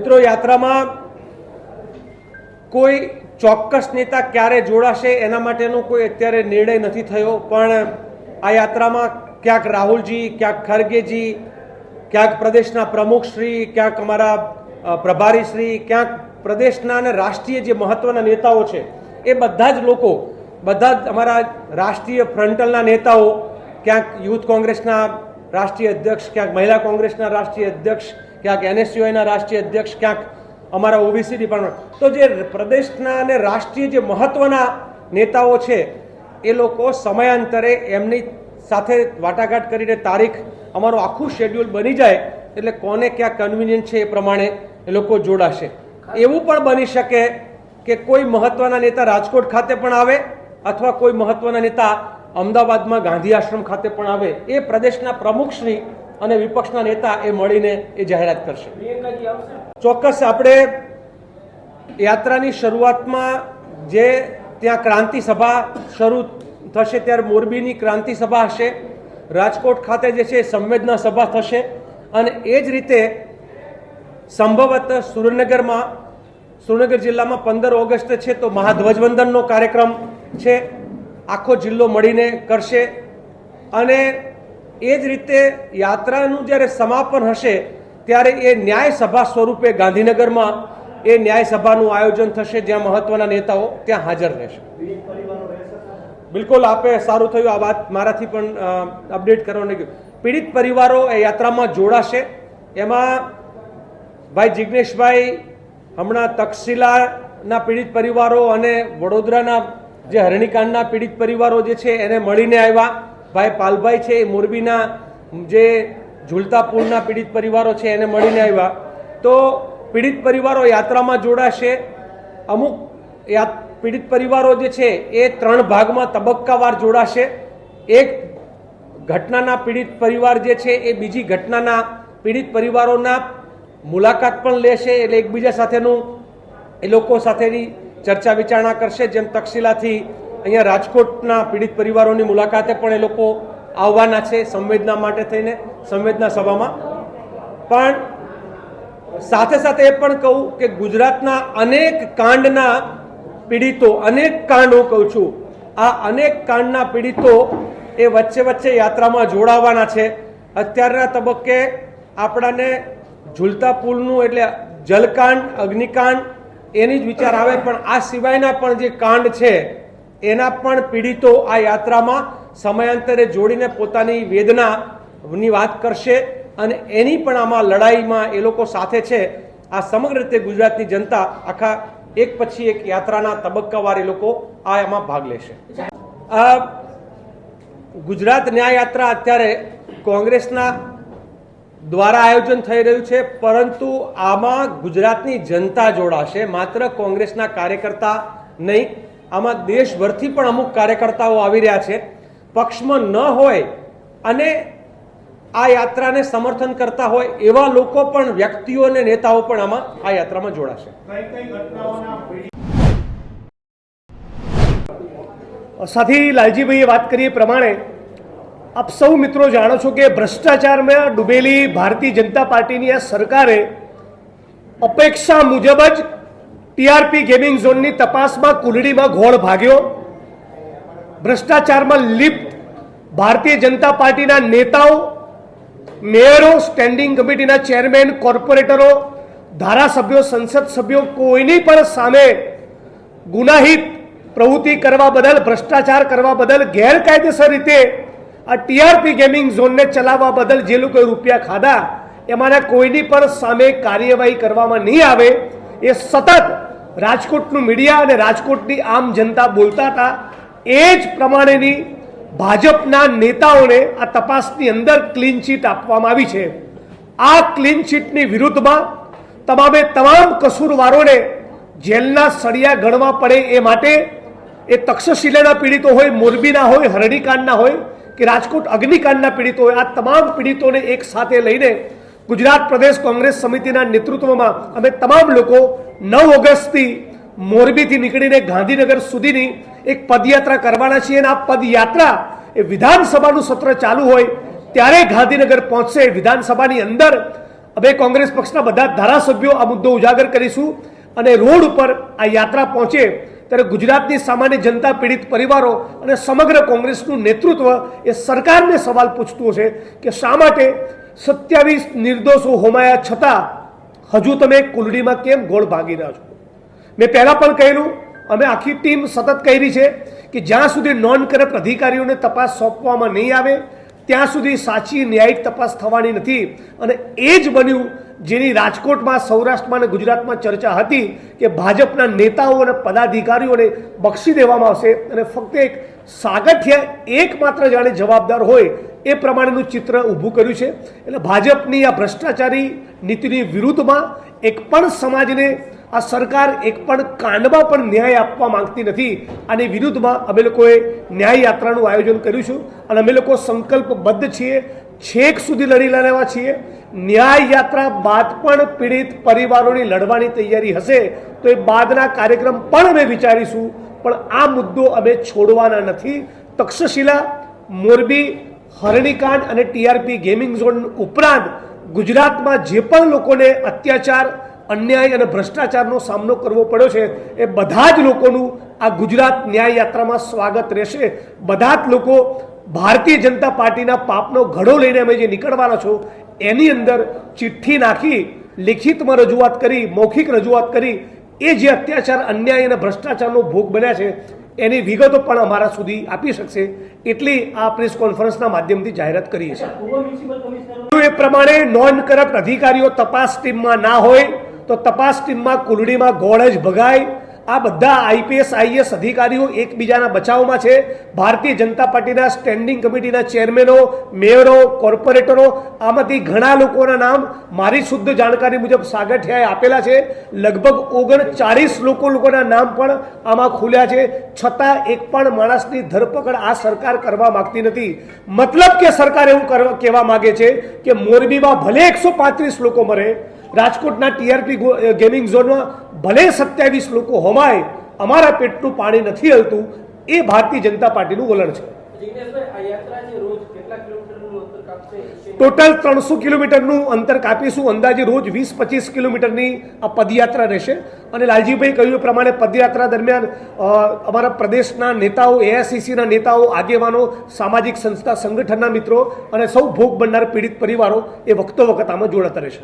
મિત્રો, યાત્રામાં કોઈ ચોક્કસ નેતા ક્યારે જોડાશે એના માટેનો કોઈ અત્યારે નિર્ણય નથી થયો, પણ આ યાત્રામાં ક્યાંક રાહુલજી, ક્યાંક ખરગેજી, ક્યાંક પ્રદેશના પ્રમુખશ્રી, ક્યાંક અમારા પ્રભારીશ્રી, ક્યાંક પ્રદેશના અને રાષ્ટ્રીય જે મહત્વના નેતાઓ છે એ બધા જ લોકો, બધા જ અમારા રાષ્ટ્રીય ફ્રન્ટલના નેતાઓ, ક્યાંક યુથ કોંગ્રેસના રાષ્ટ્રીય અધ્યક્ષ, ક્યાંક મહિલા કોંગ્રેસના રાષ્ટ્રીય અધ્યક્ષ, ક્યાંક NSUIના રાષ્ટ્રીય અધ્યક્ષ, ક્યાંક અમારા OBC ડિપાર્ટમેન્ટ, તો જે પ્રદેશના અને રાષ્ટ્રીય જે મહત્વના નેતાઓ છે એ લોકો સમયાંતરે એમની સાથે વાટાઘાટ કરીને તારીખ, અમારું આખું શેડ્યુલ બની જાય એટલે કોને ક્યાં કન્વિનિયન્ટ છે એ પ્રમાણે એ લોકો જોડાશે. એવું પણ બની શકે કે કોઈ મહત્વના નેતા રાજકોટ ખાતે પણ આવે અથવા કોઈ મહત્વના નેતા અમદાવાદમાં ગાંધી આશ્રમ ખાતે પણ આવે. એ પ્રદેશના પ્રમુખશ્રી અને વિપક્ષના નેતા એ મળીને એ જાહેરાત કરશે. ચોક્કસ આપણે યાત્રાની શરૂઆતમાં જે ત્યાં ક્રાંતિ સભા શરૂ થશે ત્યારે મોરબીની ક્રાંતિ સભા હશે, રાજકોટ ખાતે જે છે સંવેદના સભા થશે, અને એ જ રીતે સંભવત સુરેન્દ્રનગર જિલ્લામાં 15 ઓગસ્ટ છે તો મહાધ્વજવંદનનો કાર્યક્રમ છે, આખો જિલ્લો મળીને કરશે. અને એ જ રીતે યાત્રાનું જ્યારે સમાપન હશે ત્યારે એ ન્યાય સભા સ્વરૂપે ગાંધીનગરમાં એ ન્યાય સભાનું આયોજન થશે, જ્યાં મહત્વના નેતાઓ ત્યાં હાજર રહેશે. બિલકુલ, આપે સારું થયું આ વાત મારાથી પણ અપડેટ કરવાનું ગયું. પીડિત પરિવારો એ યાત્રામાં જોડાશે. એમાં ભાઈ જિગ્નેશભાઈ હમણાં તક્ષશિલાના પીડિત પરિવારો અને વડોદરાના જે હરણીકાંડના પીડિત પરિવારો જે છે એને મળીને આવ્યા. ભાઈ પાલભાઈ છે એ મોરબીના જે ઝૂલતા પુલના પીડિત પરિવારો છે એને મળીને આવ્યા. તો પીડિત પરિવારો યાત્રામાં જોડાશે. અમુક પીડિત પરિવારો જે છે એ 3 ભાગમાં તબક્કાવાર જોડાશે. એક ઘટનાના પીડિત પરિવાર જે છે એ બીજી ઘટનાના પીડિત પરિવારોના મુલાકાત પણ લેશે, એટલે એકબીજા સાથેનું એ લોકો સાથેની ચર્ચા વિચારણા કરશે. જેમ તક્ષશિલાથી અહીંયા રાજકોટના પીડિત પરિવારોની મુલાકાતે પણ એ લોકો આવવાના છે સંવેદના માટે થઈને સંવેદના સભામાં. પણ સાથે સાથે એ પણ કહું કે ગુજરાતના અનેક કાંડના પીડિતો, અનેક કાંડ હું કહું છું, આ અનેક કાંડના પીડિતો એ વચ્ચે વચ્ચે યાત્રામાં જોડાવાના છે. અત્યારના તબક્કે આપણાને ઝૂલતા પુલનું એટલે જલકાંડ, અગ્નિકાંડ એની જ વિચાર આવે, પણ આ સિવાયના પણ જે કાંડ છે એના પણ પીડિતો આ યાત્રામાં સમયાંતરે જોડીને પોતાની વેદનાની વાત કરશે, અને એની પણ આમાં લડાઈમાં એ લોકો સાથે છે. આ સમગ્ર રીતે ગુજરાતની જનતા આખા એક પછી એક યાત્રાના તબક્કાવાર એ લોકો આમાં ભાગ લેશે. આ ગુજરાત ન્યાય યાત્રા અત્યારે કોંગ્રેસના દ્વારા આયોજન થઈ રહ્યું છે, પરંતુ આમાં ગુજરાતની જનતા જોડાશે, માત્ર કોંગ્રેસના કાર્યકર્તા નહીં. આમાં દેશભરથી પણ અમુક કાર્યકર્તાઓ આવી રહ્યા છે. પક્ષમાં ન હોય અને આ યાત્રાને સમર્થન કરતા હોય એવા લોકો પણ, વ્યક્તિઓ અને નેતાઓ પણ આમાં આ યાત્રામાં જોડાશે. સાથી લાલજીભાઈએ વાત કરી એ પ્રમાણે આપ સૌ મિત્રો જાણો છો કે ભ્રષ્ટાચારમાં ડૂબેલી ભારતીય જનતા પાર્ટીની આ સરકારે અપેક્ષા મુજબ જ TRP ગેમિંગ ઝોનની તપાસમાં કુલડીમાં ઘોળ ભાગ્યો. ભ્રષ્ટાચારમાં લિપ્ત ભારતીય જનતા પાર્ટીના નેતાઓ, મેયરો, સ્ટેન્ડિંગ કમિટીના ચેરમેન, કોર્પોરેટરો, ધારાસભ્યો, સંસદ સભ્યો કોઈની પણ સામે ગુનાહિત પ્રવૃત્તિ કરવા બદલ, ભ્રષ્ટાચાર કરવા બદલ, ગેરકાયદેસર રીતે આ TRP ગેમિંગ ઝોનને ચલાવવા બદલ જે લોકોએ રૂપિયા ખાધા એમાંના કોઈની પણ સામે કાર્યવાહી કરવામાં નહીં આવે એ સતત રાજકોટનું મીડિયા અને રાજકોટની આમ જનતા બોલતા હતા. એ જ પ્રમાણેની ભાજપના નેતાઓને આ તપાસની અંદર ક્લીન ચીટ આપવામાં આવી છે. આ ક્લીન ચીટની વિરુદ્ધમાં તમામે તમામ કસૂરવારોને જેલના સળિયા ગણવા પડે એ માટે એ તક્ષશિલાના પીડિતો હોય, મોરબીના હોય, હરણીકાંડના હોય કે રાજકોટ અગ્નિકાંડના પીડિતો હોય, આ તમામ પીડિતોને એક સાથે લઈને ગુજરાત પ્રદેશ કોંગ્રેસ સમિતિના નેતૃત્વમાં અમે તમામ લોકો 9 ઓગસ્ટથી મોરબીથી નીકળીને ગાંધીનગર સુધીની એક પદયાત્રા કરવાના છીએ. અને આ પદયાત્રા એ વિધાનસભાનું સત્ર ચાલુ હોય ત્યારે ગાંધીનગર પહોંચશે. વિધાનસભાની અંદર અમે કોંગ્રેસ પક્ષના બધા ધારાસભ્યો આ મુદ્દો ઉજાગર કરીશું અને રોડ ઉપર આ યાત્રા પહોંચે ત્યારે ગુજરાતની સામાન્ય જનતા, પીડિત પરિવારો અને સમગ્ર કોંગ્રેસનું નેતૃત્વ એ સરકારને સવાલ પૂછતું હશે કે શા માટે 27 નિર્દોષો હોમાયા છતાં હજુ તમે કુલડીમાં કેમ ગોળ ભાગી રહ્યા છો? મેં પહેલાં પણ કહેલું, અમે આખી ટીમ સતત કરી છે કે જ્યાં સુધી નોન કરપ્ટ અધિકારીઓને તપાસ સોંપવામાં નહીં આવે ત્યાં સુધી સાચી ન્યાયિક તપાસ થવાની નથી. અને એ જ બન્યું જેની રાજકોટમાં, સૌરાષ્ટ્રમાં અને ગુજરાતમાં ચર્ચા હતી કે ભાજપના નેતાઓ અને પદાધિકારીઓને બક્ષી દેવામાં આવશે અને ફક્ત એક સાગઠિયા એકમાત્ર જાણે જવાબદાર હોય એ પ્રમાણેનું ચિત્ર ઊભું કર્યું છે. એટલે ભાજપની આ ભ્રષ્ટાચારી નીતિની વિરુદ્ધમાં એક પણ સમાજને આ સરકાર એક પણ કાંડમાં પણ ન્યાય આપવા માંગતી નથી. આની વિરુદ્ધમાં અમે લોકોએ ન્યાય યાત્રાનું આયોજન કર્યું છે અને અમે લોકો સંકલ્પબદ્ધ છીએ, છેક સુધી લડી લેવા છીએ. ન્યાય યાત્રા બાદ પણ પીડિત પરિવારોની લડવાની તૈયારી હશે તો એ બાદના કાર્યક્રમ પણ અમે વિચારીશું, પણ આ મુદ્દો અમે છોડવાના નથી. તક્ષશિલા, મોરબી, હરણીકાંડ અને ટીઆરપી ગેમિંગ ઝોન ઉપરાંત ગુજરાતમાં જે પણ લોકોને અત્યાચાર, અન્યાય અને ભ્રષ્ટાચારનો સામનો કરવો પડ્યો છે એ બધા જ લોકોનું આ ગુજરાત ન્યાય યાત્રામાં સ્વાગત રહેશે. બધા જ લોકો ભારતીય જનતા પાર્ટીના પાપનો ઘડો લઈને અમે જે નીકળવાના છો એની અંદર ચિઠ્ઠી નાખી, લિખિતમાં રજૂઆત કરી, મૌખિક રજૂઆત કરી એ જે અત્યાચાર, અન્યાય અને ભ્રષ્ટાચારનો ભોગ બન્યા છે એની વિગતો પણ અમારા સુધી આપી શકશે. એટલી આ પ્રેસ કોન્ફરન્સના માધ્યમથી જાહેરાત કરીએ છીએ. એ પ્રમાણે નોન કરપ્ટ અધિકારીઓ તપાસ ટીમમાં ના હોય તો તપાસ ટીમમાં કુલડીમાં ગોળ જ ભગાય. આ બધા આઈપીએસ, આઈએસ અધિકારીઓ એકબીજાના બચાવમાં છે. ભારતીય જનતા પાર્ટીના સ્ટેન્ડિંગ કમિટીના ચેરમેનો, મેયરો, કોર્પોરેટરો, આમાંથી ઘણા લોકોના નામ મારી શુદ્ધ જાણકારી મુજબ સાગઠિયાએ આપેલા છે. લગભગ 39 લોકોના નામ પણ આમાં ખુલ્યા છે. છતાં એક પણ માણસની ધરપકડ આ સરકાર કરવા માંગતી નથી. મતલબ કે સરકાર એવું કહેવા માંગે છે કે મોરબીમાં ભલે 135 લોકો મરે, રાજકોટના ટીઆરપી ગેમિંગ ઝોનમાં ભલે 27 લોકો હોમાય, અમારા પેટનું પાણી નથી હલતું. એ ભારતીય જનતા પાર્ટીનું વલણ છે. ટોટલ 300 કિલોમીટરનું અંતર કાપીશું. અંદાજે રોજ 20-25 કિલોમીટરની આ પદયાત્રા રહેશે. અને લાલજીભાઈ કહ્યું પ્રમાણે પદયાત્રા દરમિયાન અમારા પ્રદેશના નેતાઓ, એઆઈસીસીના નેતાઓ, આગેવાનો, સામાજિક સંસ્થા, સંગઠનના મિત્રો અને સૌ ભોગ બનનાર પીડિત પરિવારો એ વખતો વખત આમાં જોડાતા રહેશે.